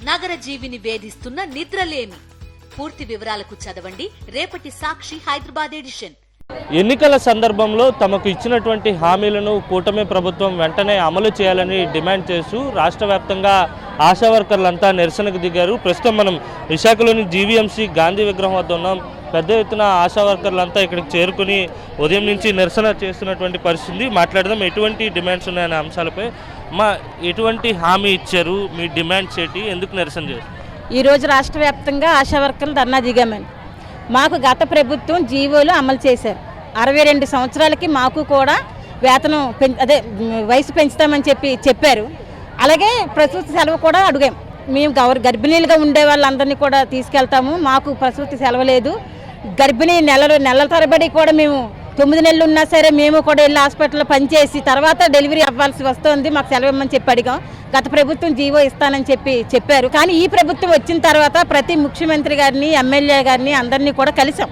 నగర జీవిని వేధిస్తున్న నిద్రలేమి. పూర్తి వివరాలకు చదవండి రేపటి సాక్షి హైదరాబాద్ ఎడిషన్. ఎన్నికల సందర్భంలో తమకు ఇచ్చినటువంటి హామీలను కూటమి ప్రభుత్వం వెంటనే అమలు చేయాలని డిమాండ్ చేస్తూ రాష్ట్ర వ్యాప్తంగా ఆశా వర్కర్లంతా నిరసనకు దిగారు. ప్రస్తుతం మనం విశాఖలోని జీవీఎంసీ గాంధీ విగ్రహం వద్ద ఉన్నాం. పెద్ద ఎత్తున ఆశా వర్కర్లంతా ఇక్కడికి చేరుకుని ఉదయం నుంచి నిరసన చేస్తున్నటువంటి పరిస్థితి. మాట్లాడదాం ఎటువంటి డిమాండ్స్ ఉన్నాయనే అంశాలపై. ఎటువంటి హామీ ఇచ్చారు, మీ డిమాండ్స్ ఏంటి, ఎందుకు నిరసన చేస్తారు? ఈరోజు రాష్ట్ర వ్యాప్తంగా ఆశా వర్కర్లు ధర్నా దిగామని. మాకు గత ప్రభుత్వం జీవోలు అమలు చేశారు. 62 సంవత్సరాలకి మాకు కూడా వేతనం వయసు పెంచుతామని చెప్పారు. అలాగే ప్రసూతి సెలవు కూడా అడిగాం. మేము గర్భిణీలుగా ఉండే వాళ్ళందరినీ కూడా తీసుకెళ్తాము. మాకు ప్రసూతి సెలవు లేదు. గర్భిణీ నెలల తరబడి కూడా మేము 9 నెలలు ఉన్నా సరే మేము కూడా వెళ్ళి హాస్పిటల్లో పనిచేసి తర్వాత డెలివరీ అవ్వాల్సి వస్తుంది. మాకు సెలవు ఇవ్వమని చెప్పి అడిగాం. గత ప్రభుత్వం జీవో ఇస్తానని చెప్పారు. కానీ ఈ ప్రభుత్వం వచ్చిన తర్వాత ప్రతి ముఖ్యమంత్రి గారిని, ఎమ్మెల్యే గారిని అందరినీ కూడా కలిసాం.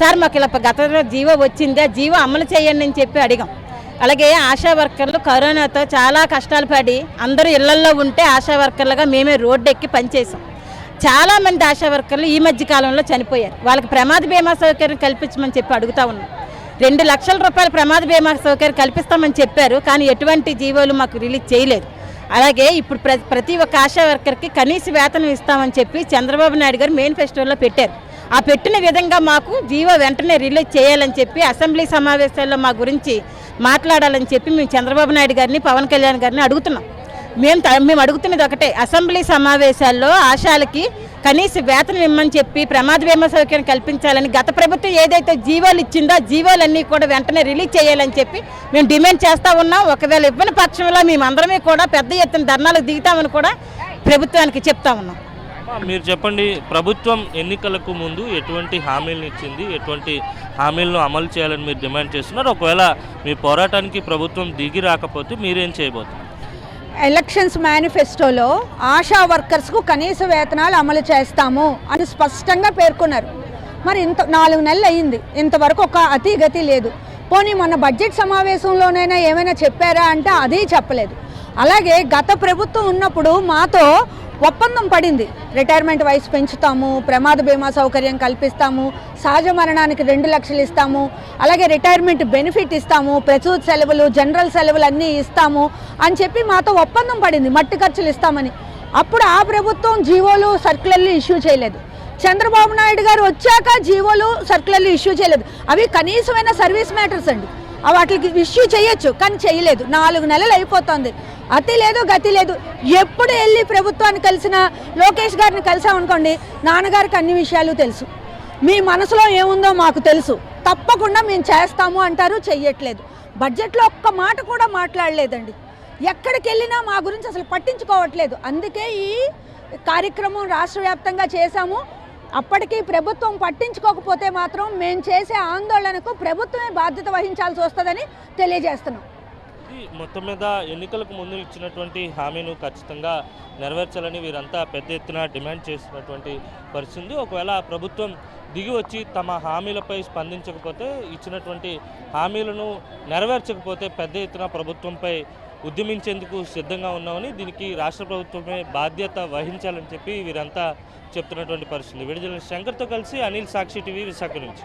సార్ మాకు ఇలా గతంలో జీవో వచ్చింది, ఆ జీవో అమలు చేయండి అని చెప్పి అడిగాం. అలాగే ఆశా వర్కర్లు కరోనాతో చాలా కష్టాలు పడి అందరూ ఇళ్లల్లో ఉంటే ఆశా వర్కర్లుగా మేమే రోడ్డు ఎక్కి పనిచేసాం. చాలామంది ఆశా వర్కర్లు ఈ మధ్య కాలంలో చనిపోయారు. వాళ్ళకి ప్రమాద బీమా సౌకర్యం కల్పించమని చెప్పి అడుగుతా ఉన్నాం. 2 లక్షల రూపాయల ప్రమాద బీమా సౌకర్యం కల్పిస్తామని చెప్పారు. కానీ ఎటువంటి జీవోలు మాకు రిలీజ్ చేయలేదు. అలాగే ఇప్పుడు ప్రతి ఒక్క ఆశా వర్కర్కి కనీస వేతనం ఇస్తామని చెప్పి చంద్రబాబు నాయుడు గారు మేనిఫెస్టోలో పెట్టారు. ఆ పెట్టిన విధంగా మాకు జీవో వెంటనే రిలీజ్ చేయాలని చెప్పి అసెంబ్లీ సమావేశాల్లో మా గురించి మాట్లాడాలని చెప్పి మేము చంద్రబాబు నాయుడు గారిని, పవన్ కళ్యాణ్ గారిని అడుగుతున్నాం. మేము అడుగుతున్నది ఒకటే, అసెంబ్లీ సమావేశాల్లో ఆశాలకి కనీస వేతనం ఇమ్మని చెప్పి ప్రమాద బీమా సౌకర్యం కల్పించాలని గత ప్రభుత్వం ఏదైతే జీవోలు ఇచ్చిందో ఆ జీవోలన్నీ కూడా వెంటనే రిలీజ్ చేయాలని చెప్పి మేము డిమాండ్ చేస్తూ ఉన్నాం. ఒకవేళ ఇవ్వని పక్షంలో మేమందరమే కూడా పెద్ద ఎత్తున ధర్నాలకు దిగుతామని కూడా ప్రభుత్వానికి చెప్తా ఉన్నాం. మీరు చెప్పండి, ప్రభుత్వం ఎన్నికలకు ముందు ఎటువంటి హామీలను ఇచ్చింది, ఎటువంటి హామీలను అమలు చేయాలని మీరు డిమాండ్ చేస్తున్నారు? ఒకవేళ మీ పోరాటానికి ప్రభుత్వం దిగి రాకపోతే మీరేం చేయబోతున్నారు? ఎలక్షన్స్ మేనిఫెస్టోలో ఆశా వర్కర్స్కు కనీస వేతనాలు అమలు చేస్తాము అని స్పష్టంగా పేర్కొన్నారు. మరి 4 నెలలు అయ్యింది, ఇంతవరకు ఒక అతిగతి లేదు. పోనీ మొన్న బడ్జెట్ సమావేశంలోనైనా ఏమైనా చెప్పారా అంటే అది చెప్పలేదు. అలాగే గత ప్రభుత్వం ఉన్నప్పుడు మాతో ఒప్పందం పడింది. రిటైర్మెంట్ వయసు పెంచుతాము, ప్రమాద బీమా సౌకర్యం కల్పిస్తాము, సహజ మరణానికి 2 లక్షలు ఇస్తాము, అలాగే రిటైర్మెంట్ బెనిఫిట్ ఇస్తాము, ప్రసూతి సెలవులు, జనరల్ సెలవులు అన్నీ ఇస్తాము అని చెప్పి మాతో ఒప్పందం పడింది. మట్టి ఖర్చులు ఇస్తామని. అప్పుడు ఆ ప్రభుత్వం జీవోలు, సర్కులర్లు ఇష్యూ చేయలేదు. చంద్రబాబు నాయుడు గారు వచ్చాక జీవోలు, సర్కులర్లు ఇష్యూ చేయలేదు. అవి కనీసమైన సర్వీస్ మ్యాటర్స్ అండి. వాటికి ఇష్యూ చేయొచ్చు, కానీ చేయలేదు. 4 నెలలు అయిపోతుంది. అతి లేదు, గతి లేదు. ఎప్పుడు వెళ్ళి ప్రభుత్వాన్ని కలిసినా, లోకేష్ గారిని కలిసామనుకోండి, నాన్నగారికి అన్ని విషయాలు తెలుసు, మీ మనసులో ఏముందో మాకు తెలుసు, తప్పకుండా మేము చేస్తాము అంటారు, చెయ్యట్లేదు. బడ్జెట్లో ఒక్క మాట కూడా మాట్లాడలేదండి. ఎక్కడికి వెళ్ళినా మా గురించి అసలు పట్టించుకోవట్లేదు. అందుకే ఈ కార్యక్రమం రాష్ట్ర వ్యాప్తంగా చేశాము. అప్పటికీ ప్రభుత్వం పట్టించుకోకపోతే మాత్రం మేము చేసే ఆందోళనకు ప్రభుత్వమే బాధ్యత వహించాల్సి వస్తుందని తెలియజేస్తున్నాం. మొత్తం మీద ఎన్నికలకు ముందు ఇచ్చినటువంటి హామీను ఖచ్చితంగా నెరవేర్చాలని వీరంతా పెద్ద ఎత్తున డిమాండ్ చేస్తున్నటువంటి పరిస్థితి. ఒకవేళ ప్రభుత్వం దిగి వచ్చి తమ హామీలపై స్పందించకపోతే, ఇచ్చినటువంటి హామీలను నెరవేర్చకపోతే పెద్ద ఎత్తున ప్రభుత్వంపై ఉద్యమించేందుకు సిద్ధంగా ఉన్నామని, దీనికి రాష్ట్ర ప్రభుత్వమే బాధ్యత వహించాలని చెప్పి వీరంతా చెప్తున్నటువంటి పరిస్థితి. విడుదల శంకర్తో కలిసి అనిల్, సాక్షి టీవీ, విశాఖ నుంచి.